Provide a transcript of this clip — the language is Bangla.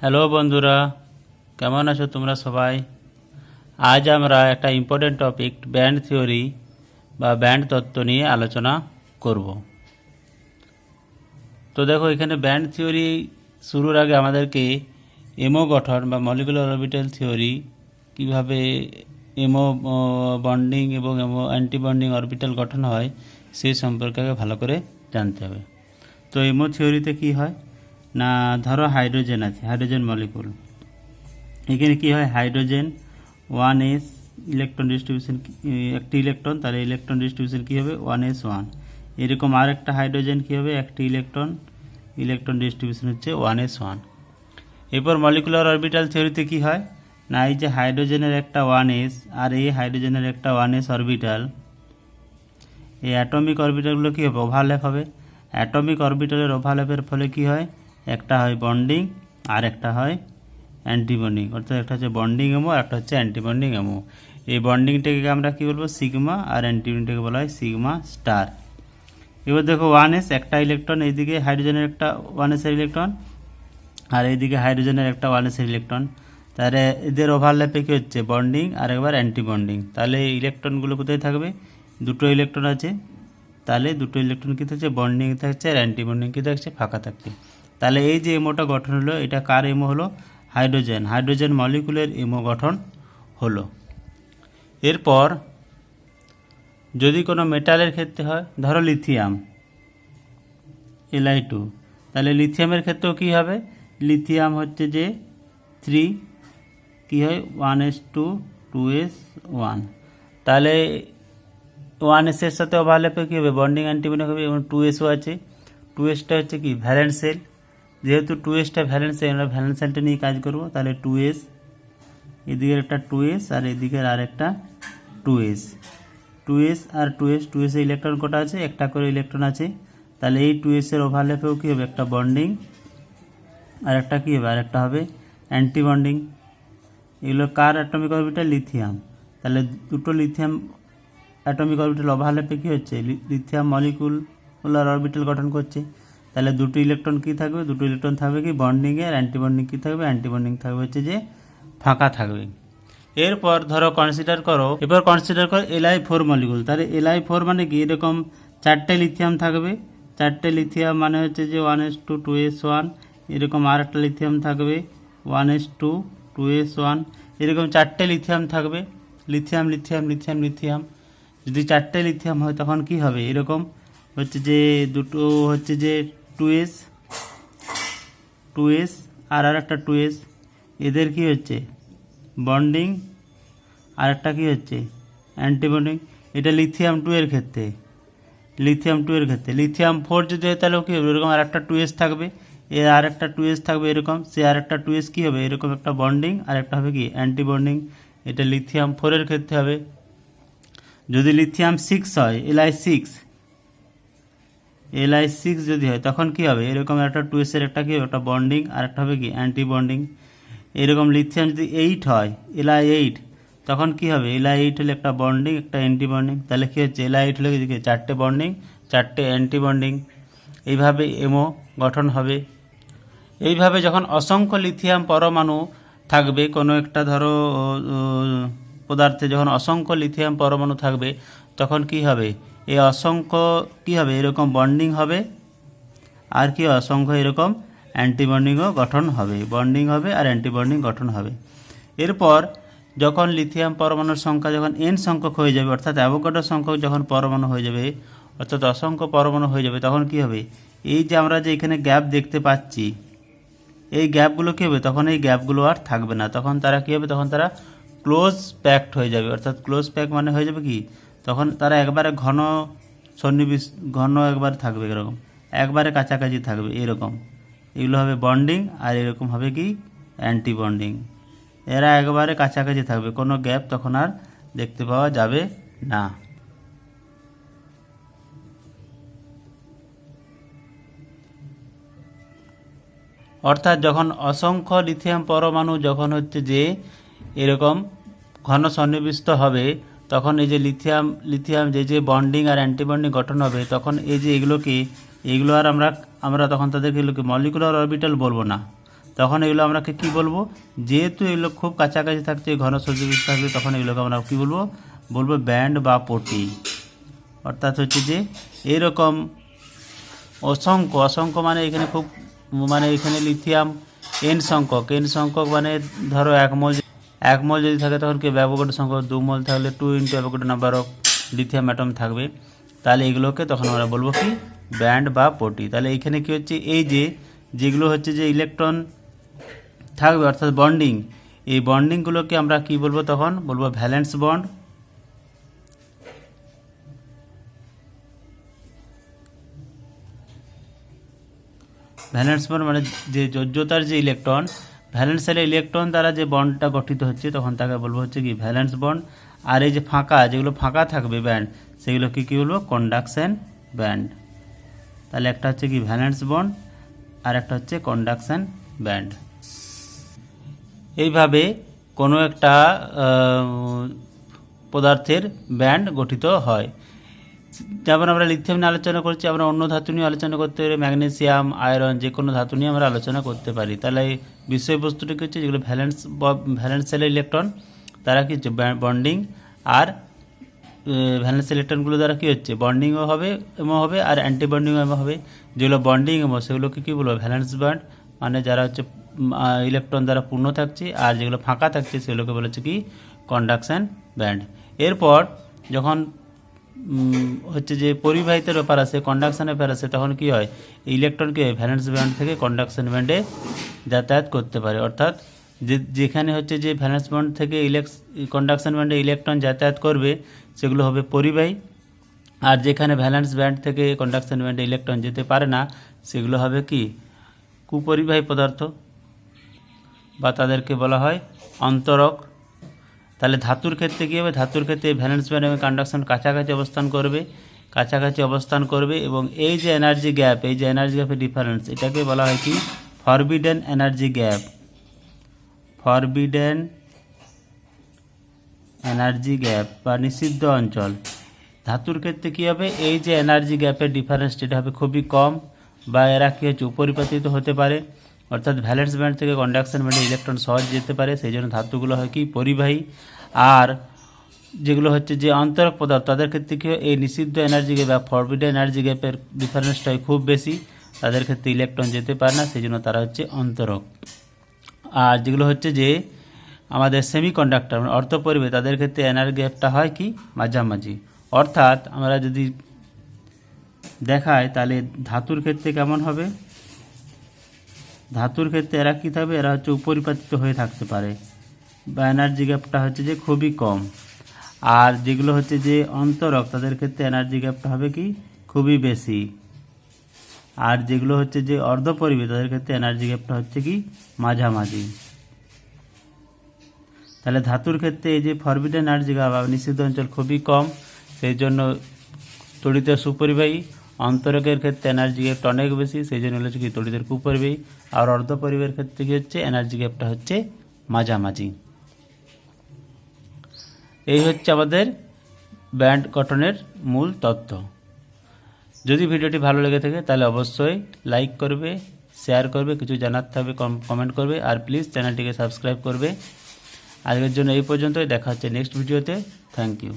হ্যালো বন্ধুরা, কেমন আছো তোমরা সবাই? আজ আমরা একটা ইম্পর্টেন্ট টপিক ব্যান্ড থিওরি বা ব্যান্ড তত্ত্ব নিয়ে আলোচনা করব। তো দেখো, এখানে ব্যান্ড থিওরি শুরুর আগে আমাদেরকে এমও গঠন বা মলিকুলার অরবিটাল থিওরি, কিভাবে এমও বন্ডিং এবং এমও অ্যান্টি বন্ডিং অরবিটাল গঠন হয় সেই সম্পর্কে আগে ভালো করে জানতে হবে। তো এমও থিওরিতে কি হয় না, ধরো হাইড্রোজেন আছে, হাইড্রোজেন মলিকুল। এখানে কি হয়, হাইড্রোজেন 1s ইলেকট্রন ডিস্ট্রিবিউশন, একটি ইলেকট্রন, তাহলে ইলেকট্রন ডিস্ট্রিবিউশন কী হবে 1s1। এরকম আর একটা হাইড্রোজেন কী হবে, একটি ইলেকট্রন ডিস্ট্রিবিউশন হচ্ছে 1s1। এরপর মলিকুলার অরবিটাল থিওরিতে কি হয় না, এই যে হাইড্রোজেনের একটা 1s আর এই হাইড্রোজেনের একটা 1s অরবিটাল, এই অ্যাটমিক অরবিটালগুলো কী হবে, ওভারল্যাপ হবে। অ্যাটমিক অরবিটালের ওভারল্যাপের ফলে কি হয়, একটা হয় বন্ডিং আর একটা হয় অ্যান্টি বন্ডিং, অর্থাৎ একটা হচ্ছে বন্ডিং এমো আর একটা হচ্ছে অ্যান্টি বন্ডিং এমো। এই বন্ডিংটাকে আমরা কী বলবো, সিগমা, আর অ্যান্টি বন্ডিংটাকে বলা হয় সিগমা স্টার। এবার দেখো 1s একটা ইলেকট্রন, এইদিকে হাইড্রোজেনের একটা 1s এর ইলেকট্রন আর এইদিকে হাইড্রোজেনের একটা 1s এর ইলেকট্রন, তাহলে এদের ওভারল্যাপে কী হচ্ছে, বন্ডিং আর একবার অ্যান্টি বন্ডিং। তাহলে এই ইলেকট্রনগুলো কোথায় থাকবে, দুটো ইলেকট্রন আছে, তাহলে দুটো ইলেকট্রন কী থাকছে, বন্ডিং থাকছে, আর অ্যান্টি বন্ডিং কী থাকছে, ফাঁকা থাকছে। তাহলে এই যে এমোটা গঠন হলো, এটা কার এমো হলো, হাইড্রোজেন মলিকুলের এমো গঠন হলো। এরপর যদি কোনো মেটালের ক্ষেত্রে হয়, ধরো লিথিয়াম Li2, তাহলে লিথিয়ামের ক্ষেত্রেও কী হবে, লিথিয়াম হচ্ছে যে 3 কী হয় 1s2 2s1, তাহলে 1s এর সাথে ওভারল্যাপে কী হবে, বন্ডিং অ্যান্টিবন্ডিং হবে, এবং 2sও আছে। 2sটা হচ্ছে কি ভ্যালেন্স সেল, যেহেতু 2sটা ভ্যালেন্স সেল, আমরা ভ্যালেন্স সেলটা নিয়ে কাজ করব। তাহলে 2s, এদিকের একটা 2s আর এদিকের আর একটা 2s, 2s আর 2s এ ইলেকট্রন কটা আছে, একটা করে ইলেকট্রন আছে। তাহলে এই 2s এর ওভারল্যাপেও কী হবে, একটা বন্ডিং আর একটা কী হবে, আর একটা হবে অ্যান্টি বন্ডিং। এগুলো কার অ্যাটমিক অরবিটাল, লিথিয়াম। তাহলে দুটো লিথিয়াম অ্যাটমিক অরবিটাল ওভারল্যাপে কী হচ্ছে, লিথিয়াম মলিকুলার অরবিটাল গঠন করছে। তাহলে দুটো ইলেকট্রন কী থাকবে, দুটো ইলেকট্রন থাকবে কি বন্ডিংয়ে, আর অ্যান্টি বন্ডিং কী থাকবে, অ্যান্টি বন্ডিং থাকবে হচ্ছে যে ফাঁকা থাকবে। এরপর ধরো কনসিডার করো Li4 মলিকুল। তাহলে Li4 মানে কি, এরকম চারটে লিথিয়াম থাকবে, চারটে লিথিয়াম মানে হচ্ছে যে 1s2 2s1, এরকম আর একটা লিথিয়াম থাকবে 1s2 2s1, এরকম চারটে লিথিয়াম থাকবে, লিথিয়াম লিথিয়াম লিথিয়াম লিথিয়াম। যদি চারটে লিথিয়াম হয় তখন কি হবে, এরকম হচ্ছে যে দুটো হচ্ছে যে 2s আর একটা 2s, এদের কি হচ্ছে বন্ডিং আর একটা কী হচ্ছে অ্যান্টি বন্ডিং। এটা লিথিয়াম 2 এর ক্ষেত্রে, লিথিয়াম 4 যদি হয় তাহলেও কী হবে, এরকম আর একটা 2s থাকবে, এর আর একটা 2s থাকবে এরকম, সে আর একটা 2s কী হবে, এরকম একটা বন্ডিং আর একটা হবে কি অ্যান্টি বন্ডিং। এটা লিথিয়াম 4 এর ক্ষেত্রে হবে। যদি লিথিয়াম 6 হয়, Li6 যদি হয় তখন কি হবে, এরকম একটা 2s এর একটা কি হবে, একটা বন্ডিং আর একটা হবে কি অ্যান্টি বন্ডিং। এরকম লিথিয়াম যদি 8 হয়, Li8, তখন কি হবে, Li8 হলে একটা বন্ডিং একটা অ্যান্টি বন্ডিং। তাহলে কী হচ্ছে, Li8 হলে কি চারটে বন্ডিং চারটে অ্যান্টি বন্ডিং। এইভাবে এমও গঠন হবে। এইভাবে যখন অসংখ্য লিথিয়াম পরমাণু থাকবে কোনো একটা ধরো পদার্থে, যখন অসংখ্য লিথিয়াম পরমাণু থাকবে তখন কি হবে, এই অসংখ্য কী হবে, এরকম বন্ডিং হবে, আর কি অসংখ্য এরকম অ্যান্টি বন্ডিংও গঠন হবে, বন্ডিং হবে আর অ্যান্টি বন্ডিং গঠন হবে। এরপর যখন লিথিয়াম পরমাণুর সংখ্যা যখন n সংখ্যক হয়ে যাবে, অর্থাৎ অ্যাভোগাড্রো সংখ্যক যখন পরমাণু হয়ে যাবে, অর্থাৎ অসংখ্য পরমাণু হয়ে যাবে, তখন কি হবে, এই যে আমরা যে এখানে গ্যাপ দেখতে পাচ্ছি, এই গ্যাপগুলো কী হবে, তখন এই গ্যাপগুলো আর থাকবে না, তখন তারা কী হবে, তখন তারা ক্লোজ প্যাকড হয়ে যাবে। অর্থাৎ ক্লোজ প্যাক মানে হয়ে যাবে কি, তখন তারা একবারে ঘন একবার থাকবে, এরকম একবারে কাছাকাছি থাকবে এরকম। এগুলো হবে বন্ডিং আর এরকম হবে কি অ্যান্টি বন্ডিং। এরা একবারে কাছাকাছি থাকবে, কোনো গ্যাপ তখন আর দেখতে পাওয়া যাবে না। অর্থাৎ যখন অসংখ্য লিথিয়াম পরমাণু যখন হচ্ছে যে এরকম ঘন সন্নিবিষ্ট হবে, তখন এই যে লিথিয়াম যে বন্ডিং আর অ্যান্টি বন্ডিং গঠন হবে, তখন এই যে এগুলো আর আমরা তখন তাদেরকে মলিকুলার অরবিটাল বলবো না, তখন এগুলো আমরা কি বলবো, যেহেতু এগুলো খুব কাছাকাছি থাকছে, ঘন সূর্যবিশ থাকবে, তখন এগুলোকে আমরা কি বলবো ব্যান্ড বা পটি। অর্থাৎ হচ্ছে যে এরকম অসংখ্য মানে এখানে খুব মানে এখানে লিথিয়াম এন সংখ্যক মানে ধরো 1 মোল যদি থাকে তখন কি অ্যাভোগাড্রো সংখ্যক, 2 মোল থাকলে 2 × Avogadro number of lithium atom থাকবে। তাহলে এগুলোকে তখন আমরা বলবো কি ব্যান্ড বা পটি। তাহলে এইখানে কি হচ্ছে, এই যেগুলো হচ্ছে যে ইলেকট্রন থাকবে অর্থাৎ বন্ডিং, এই বন্ডিংগুলোকে আমরা কি বলবো, তখন বলবো ভ্যালেন্স বন্ড। ভ্যালেন্স বন্ড মানে যে যোজ্যতার যে ইলেকট্রন, ভ্যালেন্স শেলে ইলেকট্রন দ্বারা যে বন্ডটা গঠিত হচ্ছে তখন তাকে বলবো হচ্ছে কি ভ্যালেন্স বন্ড। আর এই যে যেগুলো ফাঁকা থাকবে ব্যান্ড, সেগুলো কি বলবো কন্ডাকশন ব্যান্ড। তাহলে একটা হচ্ছে কি ভ্যালেন্স বন্ড আর একটা হচ্ছে কন্ডাকশন ব্যান্ড। এইভাবে কোনো একটা পদার্থের ব্যান্ড গঠিত হয়। যেমন আমরা লিথিয়াম নিয়ে আলোচনা করছি, আমরা অন্য ধাতু নিয়ে আলোচনা করতে পারি, ম্যাগনেসিয়াম, আয়রন, যে কোনো ধাতু নিয়ে আমরা আলোচনা করতে পারি। তাহলে এই বিষয়বস্তুটি হচ্ছে যেগুলো ভ্যালেন্স শেলের ইলেকট্রন তারা কি হচ্ছে বন্ডিং, আর ভ্যালেন্স ইলেকট্রনগুলো দ্বারা কী হচ্ছে বন্ডিংও হবে আর অ্যান্টি বন্ডিংও হবে। যেগুলো বন্ডিং সেগুলোকে কী বলবো ভ্যালেন্স ব্যান্ড, মানে যারা হচ্ছে ইলেকট্রন দ্বারা পূর্ণ থাকছে, আর যেগুলো ফাঁকা থাকছে সেগুলোকে বলা হচ্ছে কি কন্ডাকশন ব্যান্ড। এরপর যখন হচ্ছে যে পরিবাহিতার ব্যাপার আছে, কন্ডাকশনের ব্যাপার আছে, তখন কি হয় ইলেকট্রনকে ভ্যালেন্স ব্যান্ড থেকে কন্ডাকশন ব্যান্ডে যাতায়াত করতে পারে। অর্থাৎ যেখানে হচ্ছে যে ভ্যালেন্স ব্যান্ড থেকে কন্ডাকশন ব্যান্ডে ইলেকট্রন যাতায়াত করবে সেগুলো হবে পরিবাহী, আর যেখানে ভ্যালেন্স ব্যান্ড থেকে কন্ডাকশন ব্যান্ডে ইলেকট্রন যেতে পারে না সেগুলো হবে কি কুপরিবাহী পদার্থ, বা তাদেরকে বলা হয় অন্তরক। তাহলে ধাতুর ক্ষেত্রে কী হবে, ধাতুর ক্ষেত্রে ভ্যালেন্স ব্যান্ড এবং কন্ডাকশন কাছাকাছি অবস্থান করবে, এবং এই যে এনার্জি গ্যাপের ডিফারেন্স, এটাকে বলা হয় কি ফরবিডেন এনার্জি গ্যাপ বা নিষিদ্ধ অঞ্চল। ধাতুর ক্ষেত্রে কী হবে, এই যে এনার্জি গ্যাপের ডিফারেন্স যেটা হবে খুবই কম, বা এরা কী হচ্ছে উপরিপাতিত হতে পারে, অর্থাৎ ভ্যালেন্স ব্যান্ড থেকে কন্ডাকশন ব্যান্ডে ইলেকট্রন সহজ যেতে পারে, সেই জন্য ধাতুগুলো হয় কি পরিবাহী। আর যেগুলো হচ্ছে যে অন্তরক পদার্থ তাদের ক্ষেত্রে কী হয়, এই নিষিদ্ধ এনার্জি গ্যাপ বা ফরবিডেন এনার্জি গ্যাপের ডিফারেন্সটা খুব বেশি, তাদের ক্ষেত্রে ইলেকট্রন যেতে পারে না, সেই জন্য তারা হচ্ছে অন্তরক। আর যেগুলো হচ্ছে যে আমাদের সেমিকন্ডাক্টর মানে অর্ধপরিবাহী, তাদের ক্ষেত্রে এনার্জি গ্যাপটা হয় কি মাঝামাঝি। অর্থাৎ আমরা যদি দেখাই তাহলে ধাতুর ক্ষেত্রে কেমন হবে, ধাতুর ক্ষেত্রে এরা কী থাকবে, এরা হচ্ছে উপরিপাতিত হয়ে থাকতে পারে, বা এনার্জি গ্যাপটা হচ্ছে যে খুবই কম। আর যেগুলো হচ্ছে যে অন্তরক তাদের ক্ষেত্রে এনার্জি গ্যাপটা হবে কি খুবই বেশি। আর যেগুলো হচ্ছে যে অর্ধপরিবাহী তাদের ক্ষেত্রে এনার্জি গ্যাপটা হচ্ছে কি মাঝামাঝি। তাহলে ধাতুর ক্ষেত্রে এই যে ফরবিডেন এনার্জি গ্যাপ বা নিষিদ্ধ অঞ্চল খুবই কম, সেই জন্য তড়িতের সুপরিবাহী। অন্তরকের ক্ষেত্রে এনার্জি গ্যাপটা অনেক বেশি, সেই জন্য হচ্ছে কি তড়িতের কুপরিবাহী। আর অর্ধপরিবাহীর ক্ষেত্রে কী হচ্ছে এনার্জি গ্যাপটা হচ্ছে মাঝামাঝি। এই হচ্ছে আমাদের ব্যান্ড গঠনের মূল তথ্য। যদি ভিডিওটি ভালো লেগে থাকে তাহলে অবশ্যই লাইক করবে, শেয়ার করবে, কিছু জানার থাকবে কমেন্ট করবে, আর প্লিজ চ্যানেলটিকে সাবস্ক্রাইব করবে। আজকের জন্য এই পর্যন্তই, দেখা হচ্ছে নেক্সট ভিডিওতে। Thank you.